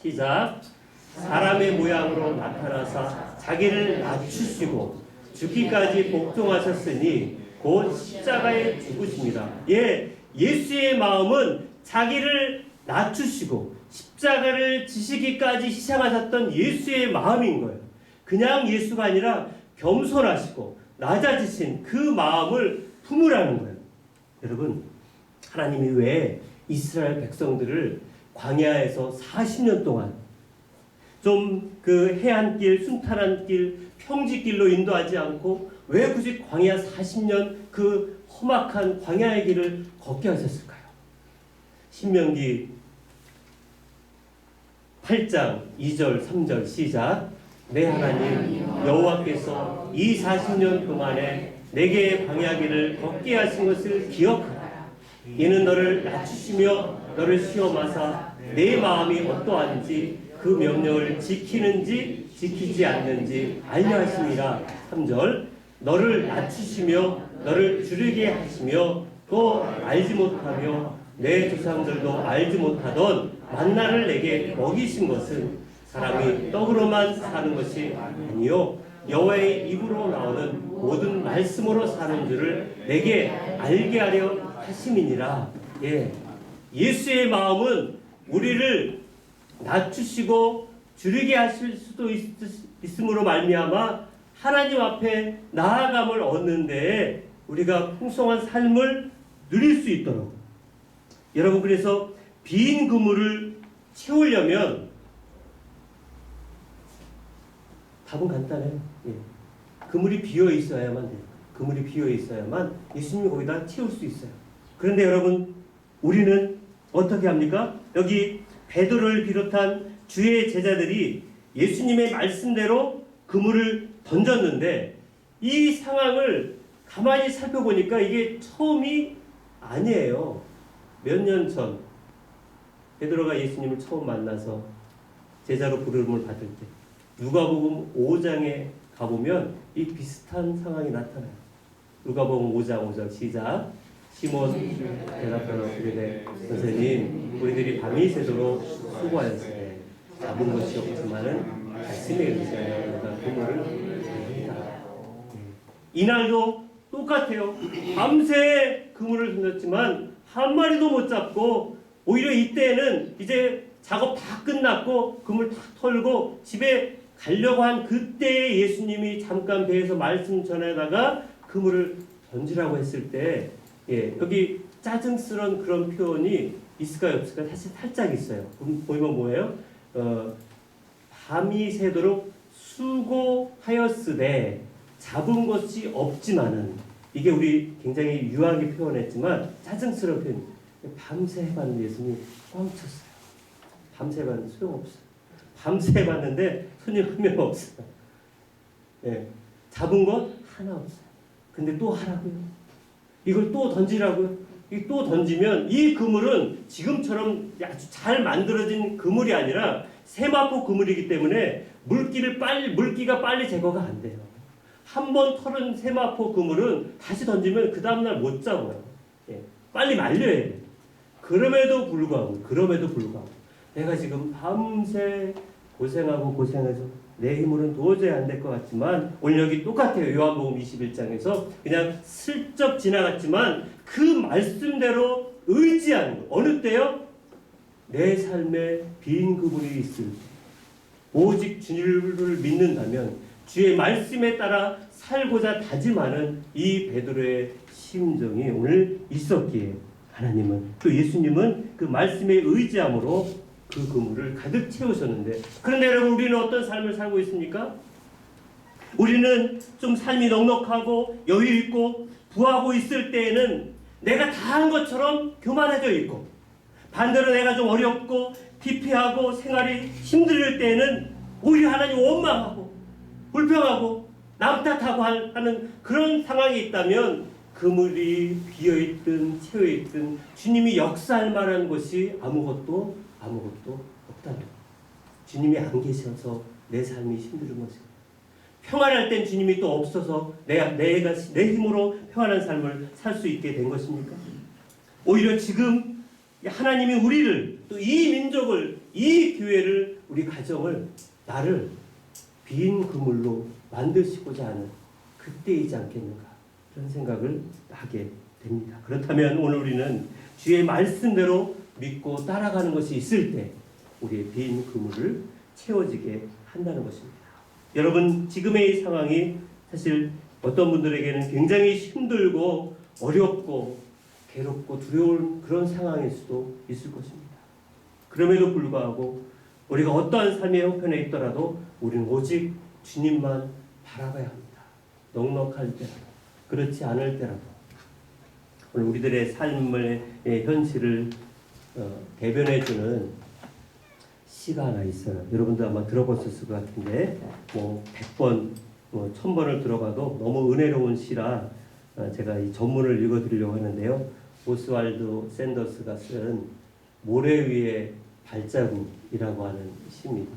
시작. 사람의 모양으로 나타나사 자기를 낮추시고 죽기까지 복종하셨으니 곧 십자가에 죽으십니다. 예, 예수의 마음은 자기를 낮추시고 십자가를 지시기까지 희생하셨던 예수의 마음인 거예요. 그냥 예수가 아니라 겸손하시고 낮아지신 그 마음을 품으라는 거예요. 여러분, 하나님이 왜 이스라엘 백성들을 광야에서 40년 동안 좀 그 해안길, 순탄한 길, 평지길로 인도하지 않고 왜 굳이 광야 40년 그 험악한 광야의 길을 걷게 하셨을까요? 신명기 8장 2절 3절 시작. 내 하나님 여호와께서 이 40년 동안에 내게 광야길을 걷게 하신 것을 기억하라. 이는 너를 낮추시며 너를 시험하사 내 마음이 어떠한지 그 명령을 지키는지 지키지 않는지 알려 하심이라. 3절. 너를 낮추시며 너를 줄이게 하시며 또 알지 못하며 내 조상들도 알지 못하던 만나를 내게 먹이신 것은 사람이 떡으로만 사는 것이 아니요 여호와의 입으로 나오는 모든 말씀으로 사는 줄을 내게 알게 하려 하심이니라. 예, 예수의 마음은 우리를 낮추시고 줄이게 하실 수도 있음으로 말미암아 하나님 앞에 나아감을 얻는데 우리가 풍성한 삶을 누릴 수 있도록. 여러분, 그래서 빈 그물을 채우려면 답은 간단해요. 예. 그물이 비어 있어야만 돼요. 그물이 비어 있어야만 예수님이 거기다 채울 수 있어요. 그런데 여러분, 우리는 어떻게 합니까? 여기 베드로를 비롯한 주의 제자들이 예수님의 말씀대로 그물을 던졌는데 이 상황을 가만히 살펴보니까 이게 처음이 아니에요. 몇 년 전 베드로가 예수님을 처음 만나서 제자로 부름을 받을 때 누가복음 5장에 가보면 이 비슷한 상황이 나타나요. 누가복음 5장 5절 시작. 시몬 대답하여 이르되 선생님 우리들이 밤이 새도록 수고하였으되 잡은 것이 없지만은 말씀에 의지하여 내가 그물을 던진다. 이날도 똑같아요. 밤새 그물을 던졌지만 한 마리도 못 잡고 오히려 이때는 이제 작업 다 끝났고 그물 다 털고 집에 가려고 한 그때에 예수님이 잠깐 배에서 말씀 전하다가 그물을 던지라고 했을 때 여기 짜증스러운 그런 표현이 있을까요 없을까요? 사실 살짝 있어요. 보면 뭐예요? 밤이 새도록 수고하였으되 잡은 것이 없지만은 이게 우리 굉장히 유하게 표현했지만 짜증스러운 표현. 밤새 해봤는데 예수님 뻥쳤어요. 밤새 해봤는데 소용없어요. 밤새 해봤는데 손님 한 명 없어요. 잡은 것 하나 없어요. 근데 또 하라고요. 이걸 또 던지라고요. 또 던지면 이 그물은 지금처럼 아주 잘 만들어진 그물이 아니라 세마포 그물이기 때문에 물기가 빨리 제거가 안 돼요. 한 번 털은 세마포 그물은 다시 던지면 그 다음날 못 잡아요. 빨리 말려야 돼요. 그럼에도 불구하고 내가 지금 밤새 고생해서 내 힘으로는 도저히 안 될 것 같지만 오늘 여기 똑같아요. 요한복음 21장에서 그냥 슬쩍 지나갔지만 그 말씀대로 의지하는 거. 어느 때요? 내 삶에 빈 그물이 있을 때 오직 주를 믿는다면 주의 말씀에 따라 살고자 다짐하는 이 베드로의 심정이 오늘 있었기에 하나님은 또 예수님은 그 말씀에 의지함으로 그 그물을 가득 채우셨는데 그런데 여러분 우리는 어떤 삶을 살고 있습니까? 우리는 좀 삶이 넉넉하고 여유있고 부하고 있을 때에는 내가 다 한 것처럼 교만해져 있고 반대로 내가 좀 어렵고 피폐하고 생활이 힘들 때에는 오히려 하나님 원망하고 불평하고 남 탓하고 하는 그런 상황이 있다면 그물이 비어있든 채워있든 주님이 역사할 만한 것이 아무것도 없다는 거예요. 주님이 안 계셔서 내 삶이 힘든 것이고 평안할 땐 주님이 또 없어서 내가 내 힘으로 평안한 삶을 살 수 있게 된 것입니까? 오히려 지금 하나님이 우리를 또 이 민족을 이 교회를 우리 가정을 나를 빈 그물로 만드시고자 하는 그때이지 않겠는가 그런 생각을 하게 됩니다. 그렇다면 오늘 우리는 주의 말씀대로 믿고 따라가는 것이 있을 때 우리의 빈 그물을 채워지게 한다는 것입니다. 여러분 지금의 이 상황이 사실 어떤 분들에게는 굉장히 힘들고 어렵고 괴롭고 두려운 그런 상황일 수도 있을 것입니다. 그럼에도 불구하고 우리가 어떠한 삶의 형편에 있더라도 우리는 오직 주님만 바라봐야 합니다. 넉넉할 때라도 그렇지 않을 때라도 오늘 우리들의 삶의 현실을 대변해주는 시가 하나 있어요. 여러분도 아마 들어보셨을 것 같은데 100번, 1000번을 들어가도 너무 은혜로운 시라 제가 이 전문을 읽어드리려고 하는데요. 오스왈드 샌더스가 쓴 모래 위의 발자국이라고 하는 시입니다.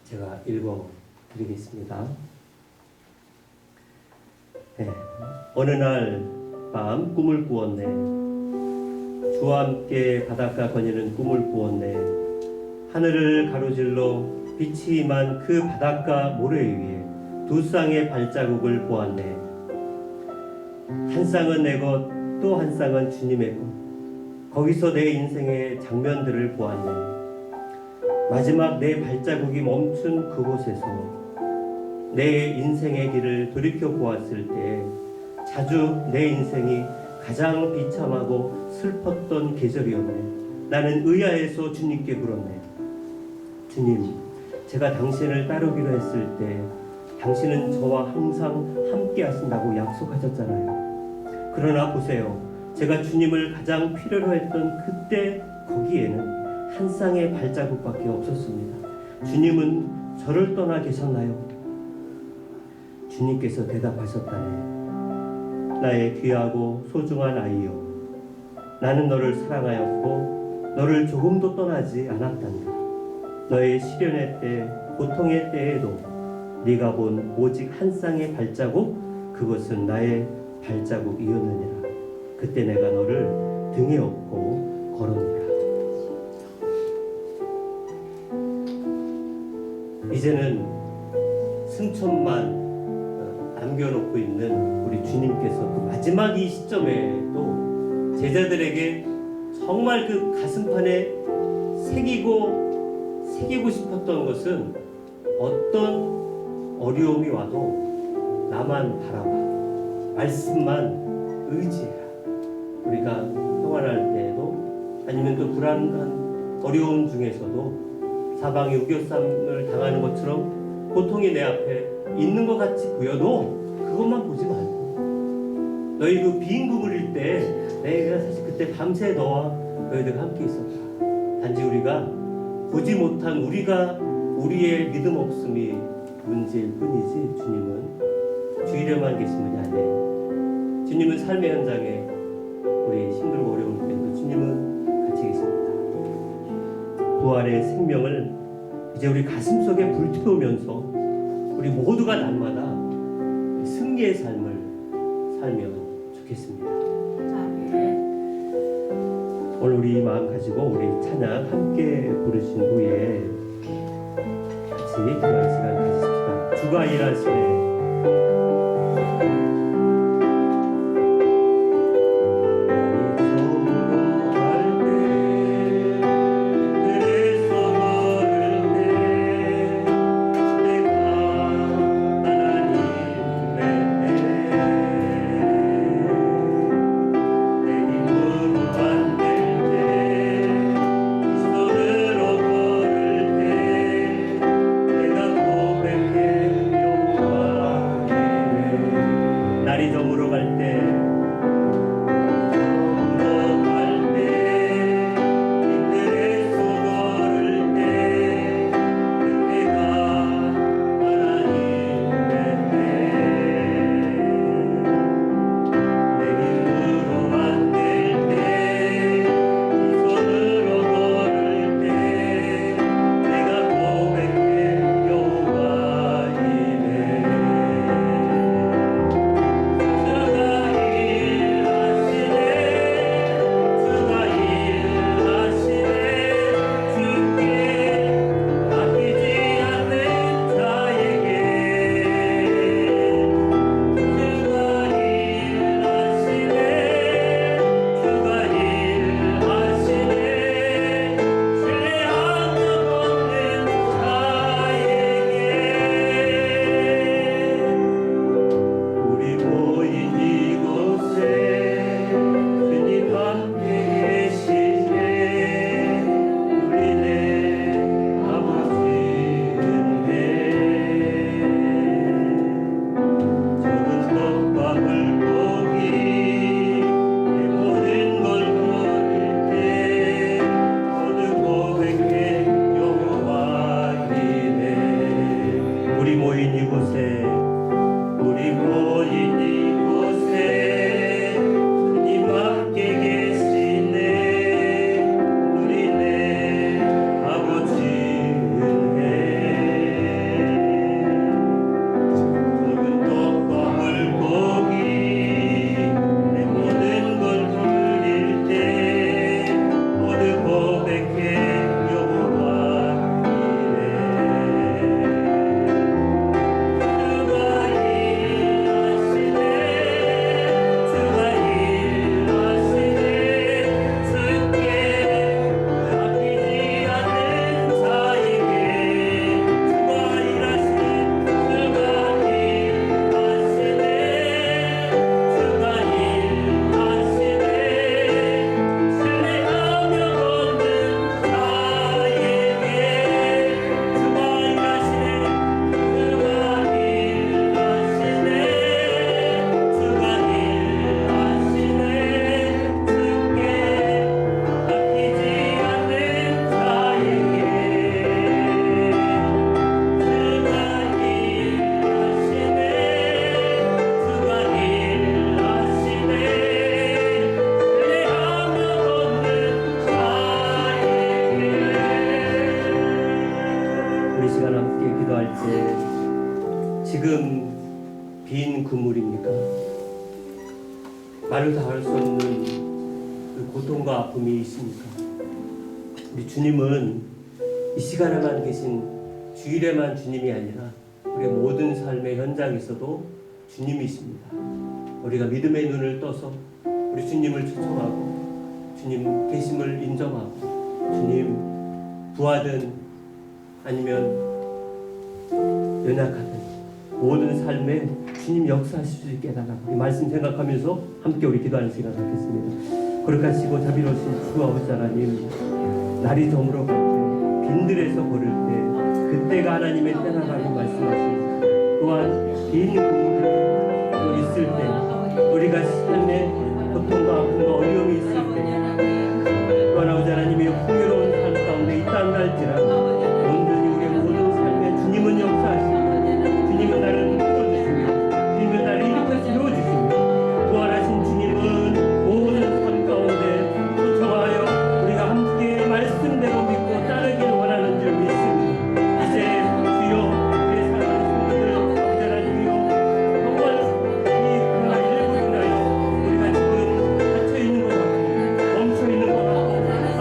제가 읽어드리겠습니다. 어느 날 밤 꿈을 꾸었네. 주와 함께 바닷가 거니는 꿈을 꾸었네. 하늘을 가로질러 빛이 임한 그 바닷가 모래 위에 두 쌍의 발자국을 보았네. 한 쌍은 내 것, 또 한 쌍은 주님의 것. 거기서 내 인생의 장면들을 보았네. 마지막 내 발자국이 멈춘 그곳에서 내 인생의 길을 돌이켜 보았을 때 자주 내 인생이 가장 비참하고 슬펐던 계절이었네. 나는 의아해서 주님께 물었네. 주님, 제가 당신을 따르기로 했을 때 당신은 저와 항상 함께 하신다고 약속하셨잖아요. 그러나 보세요. 제가 주님을 가장 필요로 했던 그때 거기에는 한 쌍의 발자국밖에 없었습니다. 주님은 저를 떠나 계셨나요? 주님께서 대답하셨다네. 나의 귀하고 소중한 아이여, 나는 너를 사랑하였고 너를 조금도 떠나지 않았단다. 너의 시련의 때, 고통의 때에도 네가 본 오직 한 쌍의 발자국, 그것은 나의 발자국이었느니라. 그때 내가 너를 등에 업고 걸었노라. 이제는 승천만 남겨놓고 있는 우리 주님께서 그 마지막 이 시점에도 제자들에게 정말 그 가슴판에 새기고 싶었던 것은 어떤 어려움이 와도 나만 바라봐, 말씀만 의지해라. 우리가 평안할 때에도 아니면 또 불안한 어려움 중에서도 사방이 우겨쌈을 당하는 것처럼 고통이 내 앞에 있는 것 같이 보여도 그것만 보지 말고, 너희 그 빈 구부릴 때 내가 사실 그때 밤새 너와 너희들과 함께 있었다. 단지 우리가 보지 못한 우리의 믿음 없음이 문제일 뿐이지, 주님은 주위에만 계신 분이 아니에요. 주님은 삶의 현장에 우리 힘들고 어려울 때도 주님은 같이 계십니다. 부활의 생명을 이제 우리 가슴속에 불태우면서 우리 모두가 날마다 승리의 삶을 살면 좋겠습니다. 오늘 우리 마음 가지고 우리 찬양 함께 부르신 후에 같이 기도하는 시간 가지십시다. 주가 일하시네. 내가 고백해 영광 우리 시간 함께 기도할 때 지금 빈 그물입니까? 말을 다 할 수 없는 그 고통과 아픔이 있습니까? 우리 주님은 이 시간에만 계신 주일에만 주님이 아니라 우리의 모든 삶의 현장에서도 주님이십니다. 우리가 믿음의 눈을 떠서 우리 주님을 초청하고 주님 계심을 인정하고 주님 부하든 아니면 연약하든 모든 삶에 주님 역사하실 수 있게 해달라고 이 말씀 생각하면서 함께 우리 기도하는 시간 갖겠습니다. 거룩하시고 자비로우신 주 아버지 하나님, 날이 저물어 갈 때 빈들에서 걸을 때 그때가 하나님의 때라고 말씀하십니다. 또한 빈 그물이 있을 때 우리가 삶에 고통과 아픔과 어려움이 있을 때 또한 아버지 하나님의 풍요로운 삶 가운데 있다는 할지라도 온전히 우리의 모든 삶에 주님은 역사하시고 주님은 나를 풀어주시며 주님은 나를 일으켜 세워주시며 부활하신 주님은 모든 삶 가운데 초청하여 우리가 함께 말씀대로 믿고 따르기를 원하는 줄 믿습니다. 이제 주여 우리의 사랑하는 성도들 아버지 하나님이여 정말 이 코로나 19로 인하여 우리가 지금 갇혀있는 것 같고 멈춰있는 것 같고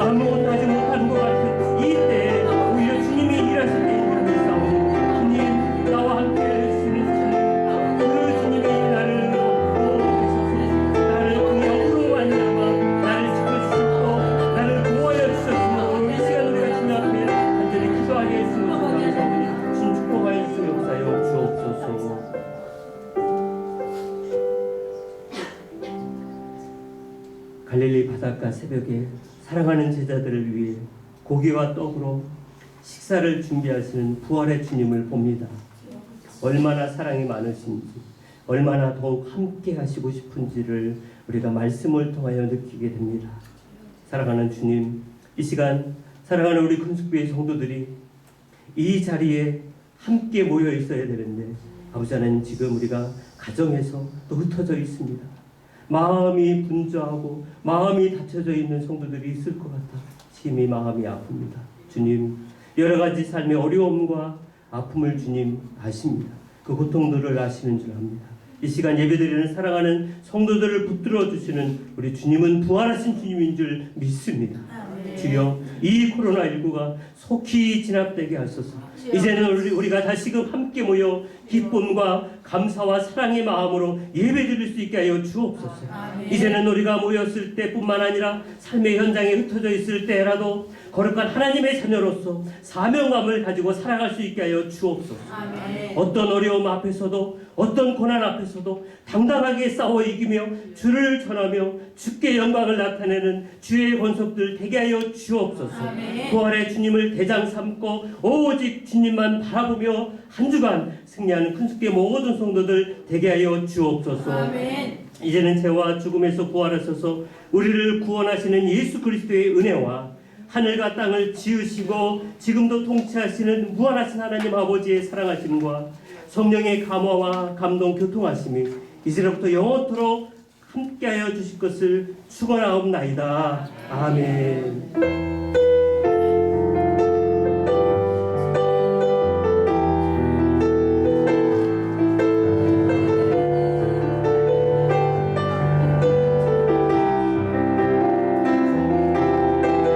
아무것도 하지 못하는 것 같은 이때 오히려 주님이 일하실 때인 줄 믿사오니 주님 나와 함께 해주시는 주님 그 주님이 나를 돕고 계셔서 나를 그 영으로 만나마 나를 지켜주시고 나를 보호하여 주셨으므로 이 시간 우리가 주님 앞에 간절히 기도하게 했으면 감사하오니 주님 축복하여 주시고 역사여 주옵소서. 갈릴리 바닷가 새벽에 사랑하는 제자들을 위해 고기와 떡으로 식사를 준비하시는 부활의 주님을 봅니다. 얼마나 사랑이 많으신지, 얼마나 더욱 함께 하시고 싶은지를 우리가 말씀을 통하여 느끼게 됩니다. 사랑하는 주님, 이 시간 사랑하는 우리 금숙교회 성도들이 이 자리에 함께 모여 있어야 되는데 아버지 하나님 지금 우리가 가정에서 또 흩어져 있습니다. 마음이 분주하고 마음이 닫혀져 있는 성도들이 있을 것 같아 심히 마음이 아픕니다. 주님, 여러 가지 삶의 어려움과 아픔을 주님 아십니다. 그 고통들을 아시는 줄 압니다. 이 시간 예배드리는 사랑하는 성도들을 붙들어 주시는 우리 주님은 부활하신 주님인 줄 믿습니다. 주여, 이 코로나19가 속히 진압되게 하소서. 이제는 우리가 다시금 함께 모여 기쁨과 감사와 사랑의 마음으로 예배드릴 수 있게 하여 주옵소서. 이제는 우리가 모였을 때뿐만 아니라 삶의 현장에 흩어져 있을 때라도 거룩한 하나님의 자녀로서 사명감을 가지고 살아갈 수 있게 하여 주옵소서. 어떤 어려움 앞에서도 어떤 고난 앞에서도 당당하게 싸워 이기며 주를 전하며 주께 영광을 나타내는 주의 권속들 되게 하여 주옵소서. 부활의 주님을 대장 삼고 오직 주님만 바라보며 한 주간 승리하는 큰숙교의 모든 성도들 되게 하여 주옵소서. 이제는 죄와 죽음에서 부활하셔서 우리를 구원하시는 예수 그리스도의 은혜와 하늘과 땅을 지으시고 지금도 통치하시는 무한하신 하나님 아버지의 사랑하심과 성령의 감화와 감동 교통하심이 이제로부터 영원토록 함께하여 주실 것을 축원하옵나이다. 아멘.